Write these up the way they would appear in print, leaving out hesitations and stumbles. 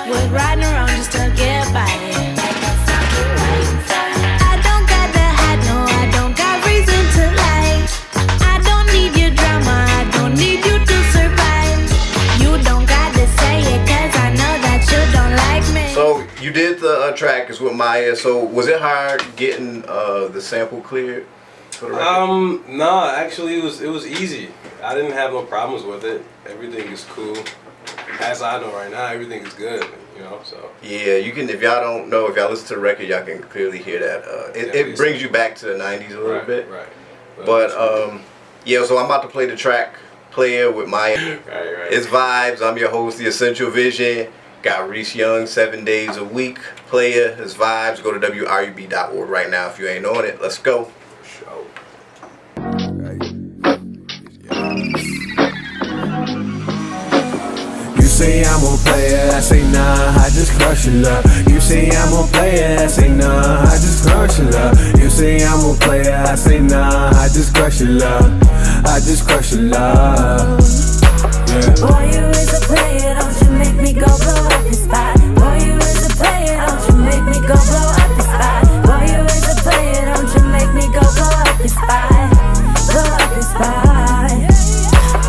backwood, riding around just to get by. I don't got the hat, no, I don't got reason to lie. I don't need your drama, I don't need you to survive. You don't got to say it, cause I know that you don't like me. So you did the track is with Maya. So was it hard getting the sample cleared for the record? No, actually it was easy. I didn't have no problems with it. Everything is cool. As I know right now, everything is good. You know, so. Yeah, you can. If y'all don't know, if y'all listen to the record, y'all can clearly hear that. It brings you back to the '90s a little bit. Right. But yeah. So I'm about to play the track "Playa" with Maya. Right. It's vibes. I'm your host, the Essential Vision. Got Rese Young 7 days a week. Playa is vibes. Go to WRUB.org right now if you ain't on it. Let's go. Show. You say I'm gon' play it, I say nah, I just crush your love. You say I'm gon' play it, I say nah, I just crush your love. You say I'm gon' play it, I say nah, I just crush your love. I just crush your love. Yeah. Boy, you is a player, don't you make me go blow up the spot. Boy, you is a player, don't you make me go blow up the spot. Boy, you is a player, don't you make me go blow up the spot. Blow up the spot.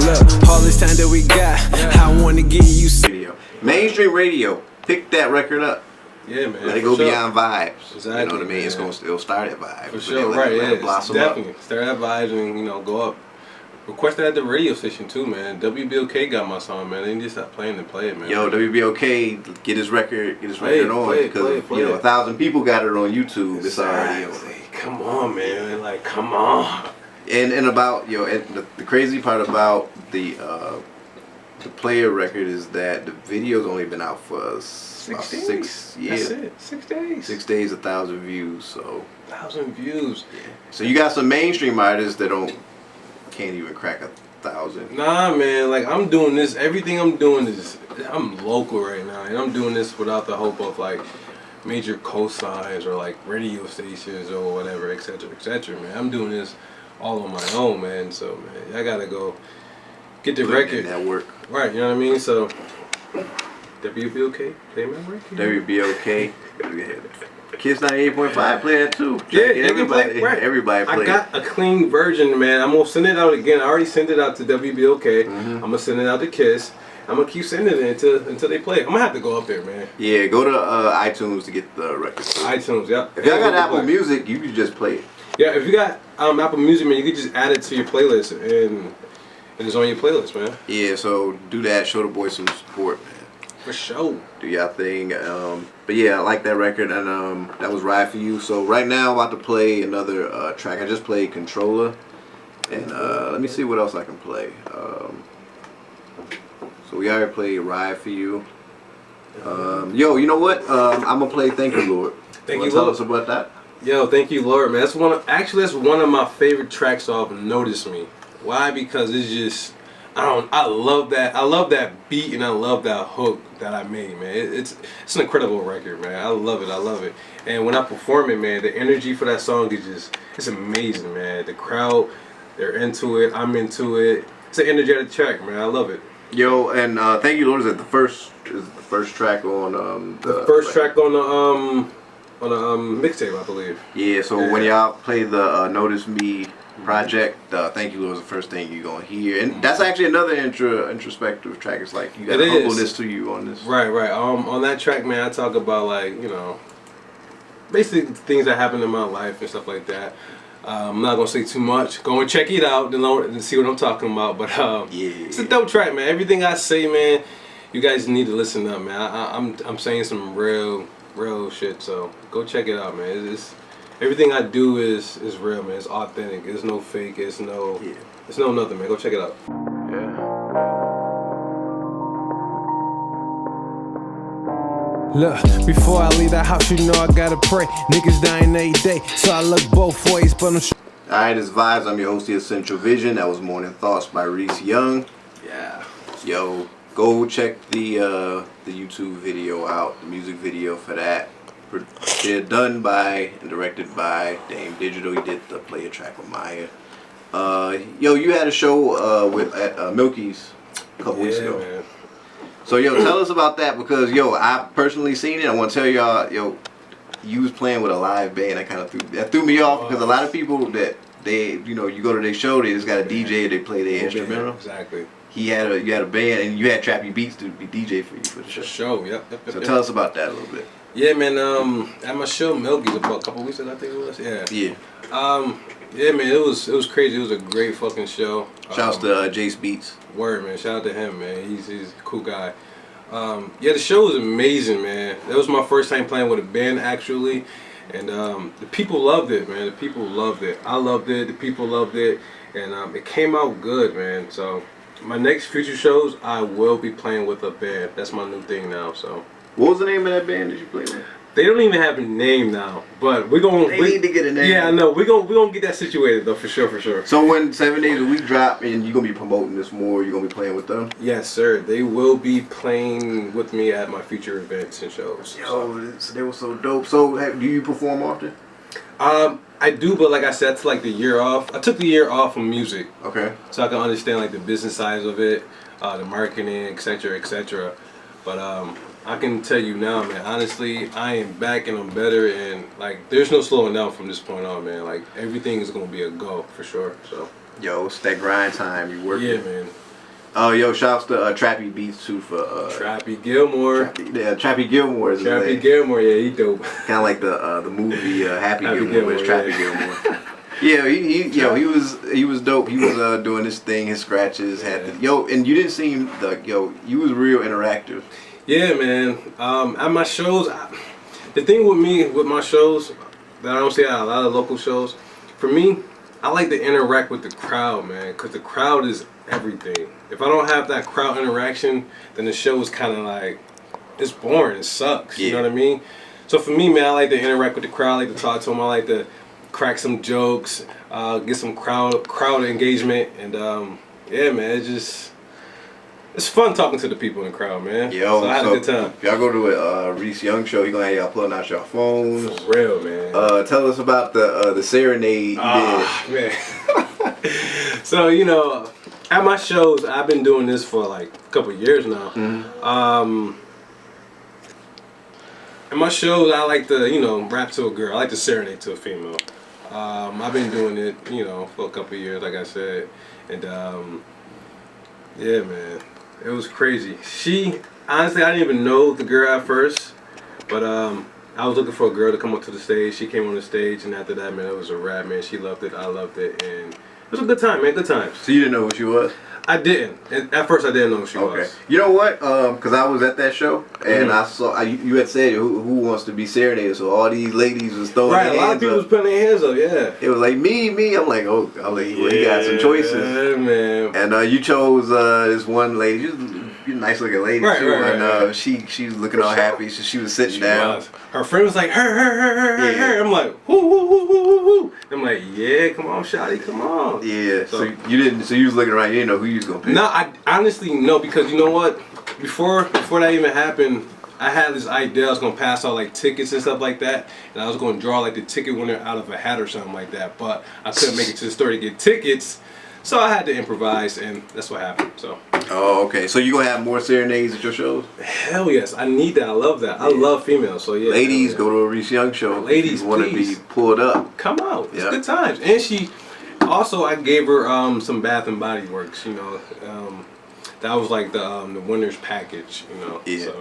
Look, all this time that we got, I wanna get you Radio. Mainstream radio. Pick that record up. Yeah, man. Let it go beyond vibes. Exactly, you know what I mean? man. It's gonna still start at vibes. For sure, right? Let it blossom definitely. up. Start at vibes and go up. Request that at the radio station too, man. WBOK got my song, man. They need to stop playing and play it, man. Yo, WBOK, get his record on because play it. 1,000 people got it on YouTube. It's already on. Come on, man. Like, come on. And about and the crazy part about the Playa record is that the video's only been out for 6 days. 6 years. That's it. 6 days. 6 days, 1,000 views. So 1,000 views. yeah. So you got some mainstream artists that can't even crack 1,000. Nah, man. Like, I'm doing this. Everything I'm doing is I'm local right now, and I'm doing this without the hope of like major cosigns or like radio stations or whatever, etc., man. I'm doing this all on my own, man. So, man, I gotta go get the record. That work. Right, you know what I mean? So, WBOK, play my record. WBOK. Kids 98.5 play that too. Yeah, everybody play. Right. Everybody play. I got a clean version, man. I'm gonna send it out again. I already sent it out to WBOK. I'm gonna send it out to Kiss. I'm gonna keep sending it until they play it. I'm gonna have to go up there, man. Yeah, go to iTunes to get the record. iTunes, yeah. If y'all got Apple Music, you can just play it. Yeah, if you got Apple Music, man, you can just add it to your playlist and it's on your playlist, man. Yeah, so do that. Show the boys some support, man. For sure. Do y'all thing. But yeah, I like that record, and that was Ride For You. So right now I'm about to play another track. I just played Controller, and let me see what else I can play. So we already played Ride For You. Yo, you know what? I'm gonna play Thank You, Lord. Thank You, tell Lord. us about that? Yo, Thank You, Lord, man. That's one of my favorite tracks off Notice Me. Why? Because it's just I love that. I love that beat and I love that hook that I made, man. It's an incredible record, man. I love it. And when I perform it, man, the energy for that song is it's amazing, man. The crowd, they're into it. I'm into it. It's an energetic track, man. I love it. Yo, and Thank You, Lord is the first track on the first track on the mixtape, I believe. Yeah. So when y'all play the Notice Me project, Thank You, Lord is the first thing you're gonna hear, and that's actually another introspective track. It's like you got humbleness to you on this. Right. On that track, man, I talk about like basically things that happen in my life and stuff like that. I'm not gonna say too much. Go and check it out and see what I'm talking about. But yeah, it's a dope track, man. Everything I say, man, you guys need to listen up, man. I'm saying some real shit. So go check it out, man. Everything I do is real, man. It's authentic. There's no fake. It's no nothing, man. Go check it out. Look, before I leave the house, you know I gotta pray. Niggas dying every day, so I look both ways, but I'm Alright, it's Vibes. I'm your host, the Essential Vision. That was Morning Thoughts by Rese Young. Yeah. Yo, go check the YouTube video out, the music video for that. They're done by and directed by Dame Digital. He did the Playa track with Maya. Yo, you had a show at Milky's a couple weeks ago. Man. So yo, tell us about that because yo, I personally seen it. I want to tell y'all, yo, you was playing with a live band. That threw me off because a lot of people that they, you know, you go to their show, they just got a DJ, they play their instrumental. Exactly. You had a band and you had Trappy Beats to be DJ for you for the show. Show, yep. So tell us about that a little bit. Yeah, man. At my show, Milky's about a couple weeks ago, I think it was. Yeah. Yeah. Yeah, man. It was crazy. It was a great fucking show. Shouts to Jace Beats. Word, man. Shout out to him, man. He's a cool guy. Yeah, the show was amazing, man. That was my first time playing with a band, actually. And the people loved it, man. The people loved it. I loved it. The people loved it. And it came out good, man. So my next future shows, I will be playing with a band. That's my new thing now, so. What was the name of that band that you played with? They don't even have a name now, but we're gonna. They need to get a name. Yeah, I know. We're gonna get that situated though, for sure. So when 7 days a week drop and you're gonna be promoting this more, you're gonna be playing with them? Yes, sir. They will be playing with me at my future events and shows. Yo, they were so dope. So do you perform often? I do, but like I said, I took like the year off. I took the year off from music. Okay. So I can understand like the business side of it, the marketing, etc., etc. But I can tell you now, man, honestly, I am back and I'm better, and like there's no slowing down from this point on, man. Like everything is gonna be a go for sure. So yo, it's that grind time. You working. Yeah, man. Oh, yo, shouts to Trappy Beats too for Trappy Gilmore. Trappy Gilmore is Trappy Gilmore, yeah, he dope. Kind of like the movie Happy Gilmore, but it's yeah. Trappy Gilmore. Yeah, he was dope. He was doing his thing, his scratches, and you didn't seem like you was real interactive. Yeah, man. At my shows, the thing with me with my shows that I don't see at a lot of local shows, for me, I like to interact with the crowd, man, because the crowd is everything. If I don't have that crowd interaction, then the show is kind of like, it's boring, it sucks, you know what I mean? So for me, man, I like to interact with the crowd, I like to talk to them, I like to crack some jokes, get some crowd engagement, and yeah, man, it's fun talking to the people in the crowd, man. Yo, so I had a good time. If y'all go to a Rese Young show, he gonna have y'all pulling out your phones. For real, man. Tell us about the serenade you did. Man. So, you know, at my shows, I've been doing this for like a couple years now. Mm-hmm. At my shows, I like to, you know, rap to a girl. I like to serenade to a female. I've been doing it, you know, for a couple years, like I said. And, yeah, man. It was crazy. Honestly, I didn't even know the girl at first, but I was looking for a girl to come up to the stage. She came on the stage, and after that, man, it was a rap, man. She loved it. I loved it, and it was a good time, man. Good times. So you didn't know who she was? I didn't. At first, I didn't know who she was. You know what? Because I was at that show, and I saw you had said who wants to be serenaded, so all these ladies was throwing their hands up. Right, a lot of people was putting their hands up, yeah. It was like me. I'm like, well, he got some choices. Yeah, man. And you chose this one lady. She's a nice looking lady too, and she was looking all happy. So she was sitting down. Her friend was like, her. I'm like, whoo. I'm like, yeah, come on, shawty, come on. Yeah. So you didn't. So you was looking around. You didn't know who you was gonna pick. No, I honestly no, because you know what? Before that even happened, I had this idea I was gonna pass out like tickets and stuff like that, and I was gonna draw like the ticket winner out of a hat or something like that. But I couldn't make it to the store to get tickets, so I had to improvise, and that's what happened. So. Oh, okay. So you gonna have more serenades at your shows? Hell yes, I need that. I love that. Yeah. I love females. So yeah. Ladies, go to a Rese Young show. Ladies, want to be pulled up. Come out. It's good times. And she also, I gave her some Bath and Body Works. You know, that was like the winner's package. You know. Yeah.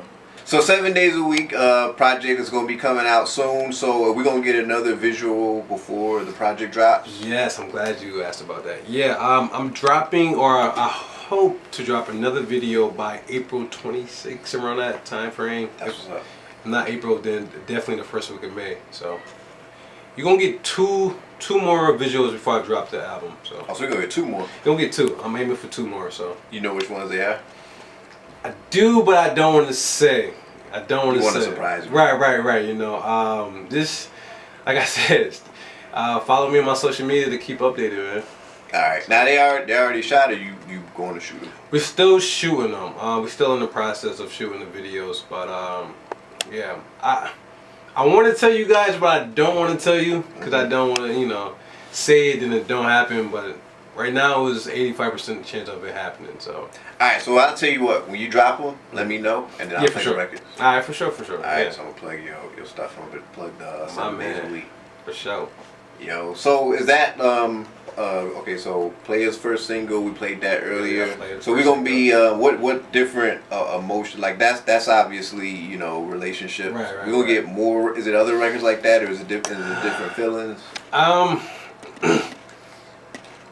So 7 days a week project is going to be coming out soon. So we're going to get another visual before the project drops. Yes, I'm glad you asked about that. Yeah, I'm dropping, or I hope to drop another video by April 26th, around that time frame. That's what's up. If not April, then definitely the first week of May. So you're going to get two more visuals before I drop the album. So we're going to get two more. You're going to get two. I'm aiming for two more. So you know which ones they are? I do, but I don't want to say. I don't want to say. You want to surprise me. Right. You know, this, like I said, follow me on my social media to keep updated, man. All right. Now they already shot, or you going to shoot them? We're still shooting them. We're still in the process of shooting the videos, but yeah, I want to tell you guys, but I don't want to tell you because I don't want to, you know, say it and it don't happen. But right now is 85% chance of it happening. So. Alright, so I'll tell you what, when you drop them, let me know, and then I'll Yeah, for play sure. the records. Alright, for sure. Alright, so I'm gonna plug your stuff. I'm gonna plug the 7 days a week. For sure. Yo, so is that okay? So Playa's first single, we played that earlier. Playa's So we're first gonna be what different emotion? Like that's obviously relationships. Right, we're gonna get more. Is it other records like that, or is it different? Is it different feelings?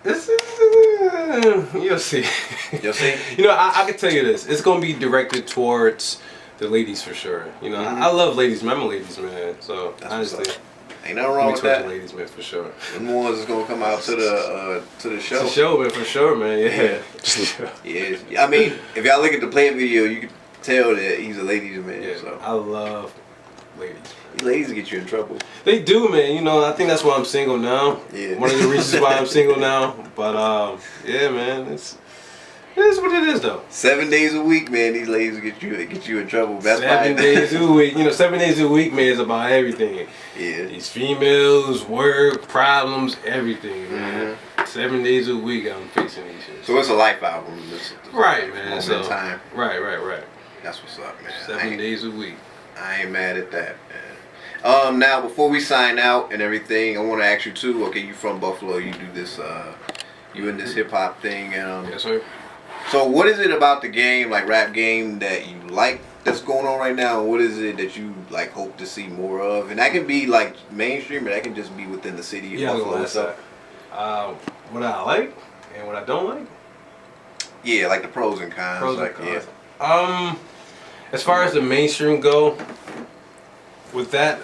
This is you'll see. You'll see. I can tell you this. It's gonna be directed towards the ladies for sure. I love ladies, man. I'm a ladies man. So That's honestly, ain't nothing wrong with that. The ladies man for sure. Them ones is gonna come out to the show. The show man for sure, man. Yeah. Yeah. I mean, if y'all look at the Playa video, you can tell that he's a ladies man. Yeah. So I love ladies. These ladies get you in trouble. They do, man. I think that's why I'm single now. Yeah. One of the reasons why I'm single now. But yeah, man, it is what it is, though. 7 days a week, man. These ladies get you in trouble. That's 7 days a week. 7 days a week, man, is about everything. Yeah. These females, work, problems, everything, man. 7 days a week, I'm facing these shit. So it's a life album. This Right, man. moment So in time. right. That's what's up, man. 7 days a week. I ain't mad at that, man. Now before we sign out and everything, I want to ask you too. Okay, you from Buffalo? You do this. You in this hip hop thing? Yes, sir. So what is it about the game, like rap game, that you like that's going on right now? And what is it that you like hope to see more of? And that can be like mainstream, or that can just be within the city of Buffalo and stuff. What I like and what I don't like. Yeah, like the pros and cons. Pros like, and cons. As far as the mainstream go, with that,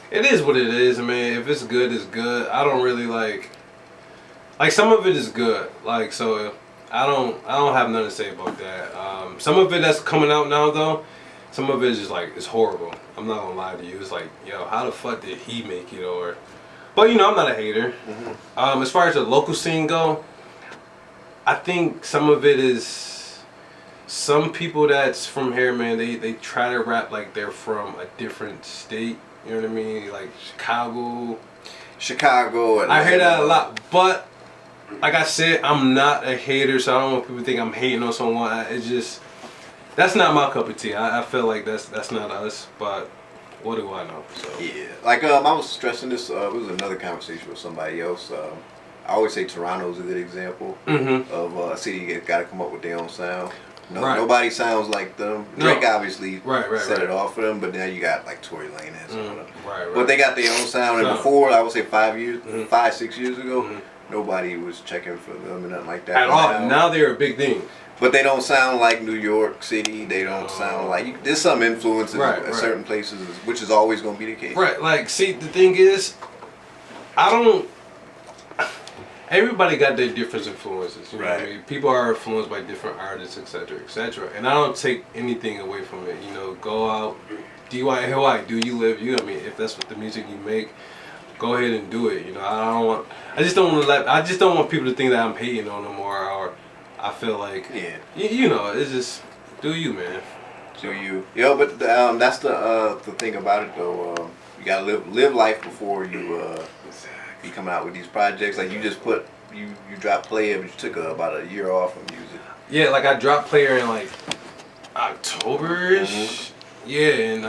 it is what it is, man. If it's good, it's good. I don't really like some of it is good. Like, so I don't have nothing to say about that. Some of it that's coming out now though, some of it is just like it's horrible. I'm not gonna lie to you. It's like, yo, how the fuck did he make it? But I'm not a hater. As far as the local scene go, I think some of it is some people that's from here, man. They try to rap like they're from a different state. You know what I mean? Like Chicago. Atlanta. I hear that a lot, but like I said, I'm not a hater, so I don't want people to think I'm hating on someone. It's just that's not my cup of tea. I feel like that's not us, but what do I know? So yeah, like I was stressing this. It was another conversation with somebody else. I always say Toronto's a good example of a city that's got to come up with their own sound. Nobody sounds like them. Drake obviously set it off for them, but now you got like Tory Lanez and some of them. But they got their own sound. And before, I would say 5, 6 years ago, nobody was checking for them and nothing like that. At all. Now they're a big thing. But they don't sound like New York City. They don't sound like... There's some influences at certain places, which is always going to be the case. Right. Like, see, the thing is, everybody got their different influences. You know what I mean? People are influenced by different artists, etc., etc. And I don't take anything away from it. Go out, DIY, do you live you? I mean, if that's what the music you make, go ahead and do it. I just don't want people to think that I'm hating on them or I feel like it's just do you, man. Do you? But that's the thing about it though. You gotta live life before you be coming out with these projects. Like you just you dropped Playa, but you took about a year off from music. Yeah, like I dropped Playa in like October-ish. Yeah, and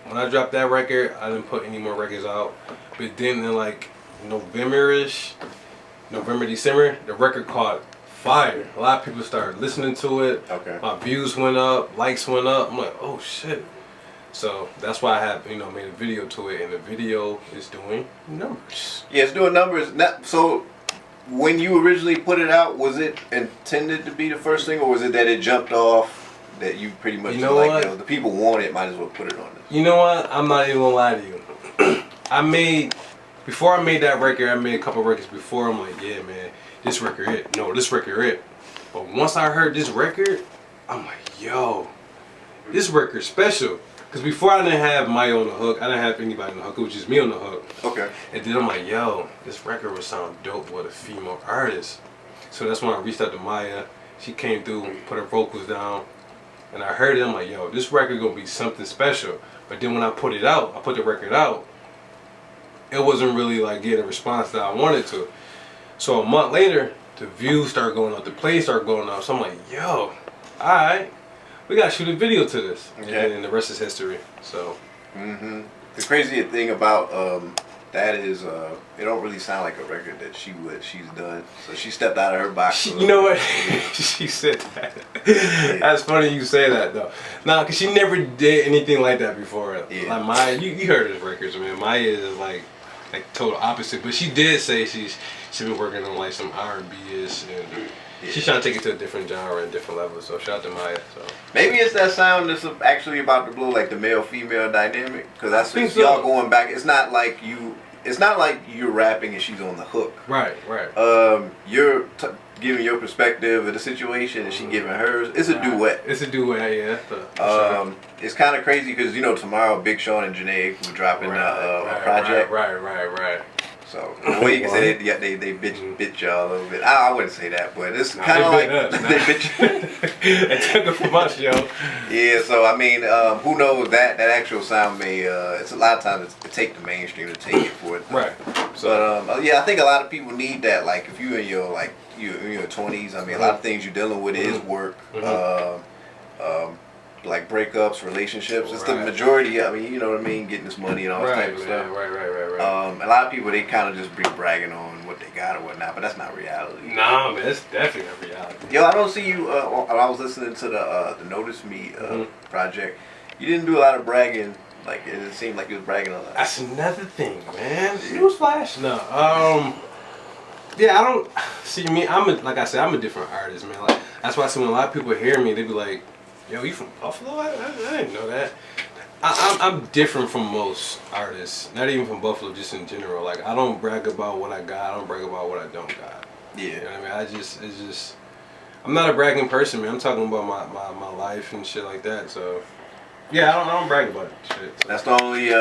when I dropped that record, I didn't put any more records out. But then in like November, December, the record caught fire. A lot of people started listening to it. Okay. My views went up, likes went up. I'm like, oh shit. So that's why I have made a video to it, and the video is doing numbers. Yeah, it's doing numbers. So when you originally put it out, was it intended to be the first thing, or was it that it jumped off? That you pretty much the people want it, might as well put it on this. You know what? I'm not even gonna lie to you. Before I made that record, I made a couple records before. I'm like, yeah, man, this record it. No, this record it. But once I heard this record, I'm like, yo, this record's special. Because before I didn't have Maya on the hook, I didn't have anybody on the hook. It was just me on the hook. Okay. And then I'm like, yo, this record would sound dope with a female artist. So that's when I reached out to Maya. She came through, put her vocals down. And I heard it, I'm like, yo, this record gonna be something special. But then when I put the record out, it wasn't really like getting a response that I wanted to. So a month later, the views start going up, the plays start going up. So I'm like, yo, alright, we gotta shoot a video to this. Okay. And the rest is history. So The crazy thing about that is it don't really sound like a record that she's done. So she stepped out of her box. you know what? She said that. That's funny you say that though. Nah, cause she never did anything like that before. Yeah. Like Maya, you heard his records, man. Maya is like total opposite. But she did say she's been working on like some R&B-ish and she's trying to take it to a different genre and different level. So shout out to Maya. So Maybe it's that sound that's actually about to blow, like the male-female dynamic, because that's think y'all so. going back. It's not like you're rapping and she's on the hook. right. You're giving your perspective of the situation and she giving hers. It's a duet. It's a duet, yeah. For It's kind of crazy because tomorrow Big Sean and Janae were dropping a project. Right. So the way you can say they bitch y'all a little bit. I wouldn't say that, but it's kind of like they bitch. They took it from us, yo. Yeah, so I mean, who knows, that actual sound may, it's a lot of times it take the mainstream to take it for it. Right. But yeah, I think a lot of people need that. Like if you in your in your 20s, I mean, a lot of things you're dealing with is work, like breakups, relationships. It's the majority. I mean, you know what I mean, getting this money and all this type of stuff. Right. A lot of people, they kind of just be bragging on what they got or whatnot, but that's not reality. Nah, man, it's definitely not reality. Yo, I don't see you. I was listening to the Notice Me project. You didn't do a lot of bragging. Like it seemed like you was bragging a lot. That's another thing, man. Newsflash. No. Yeah, I don't see me. Like I said, I'm a different artist, man. Like that's why I see when a lot of people hear me, they be like, "Yo, you from Buffalo? I didn't know that." I'm different from most artists. Not even from Buffalo, just in general. Like I don't brag about what I got. I don't brag about what I don't got. Yeah. You know what I mean? It's just. I'm not a bragging person, man. I'm talking about my life and shit like that. So. Yeah, I don't brag about it. Shit. So. That's the only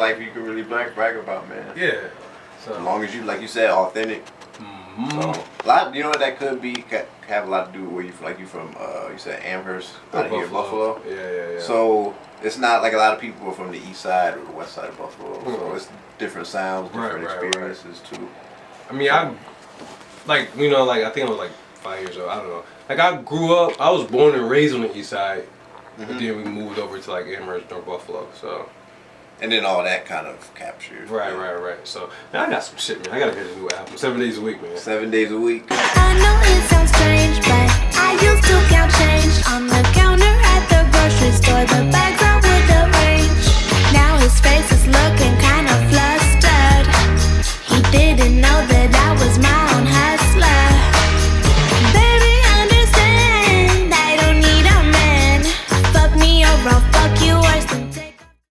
life you can really brag about, man. Yeah. So. As long as you, like you said, authentic. So, a lot, you know what that could be, have a lot to do with where you from. Like you from, you said Amherst, out of here, Buffalo. Yeah. So it's not like a lot of people are from the east side or the west side of Buffalo. So it's different sounds, different experiences too. I mean, I think I was like 5 years old. I don't know. Like I grew up. I was born and raised on the east side, but then we moved over to like Amherst, North Buffalo. So. And then all that kind of captured. Right. So, man, I got some shit, man. I gotta hear the new album. 7 days a week, man. 7 days a week. I know it sounds strange, but I used to count change on the counter at the grocery store. The bags I would arrange. Now his face is looking kind of flustered. He didn't know that I was my own hustler. Baby, understand, I don't need a man. Fuck me or I'll fuck you or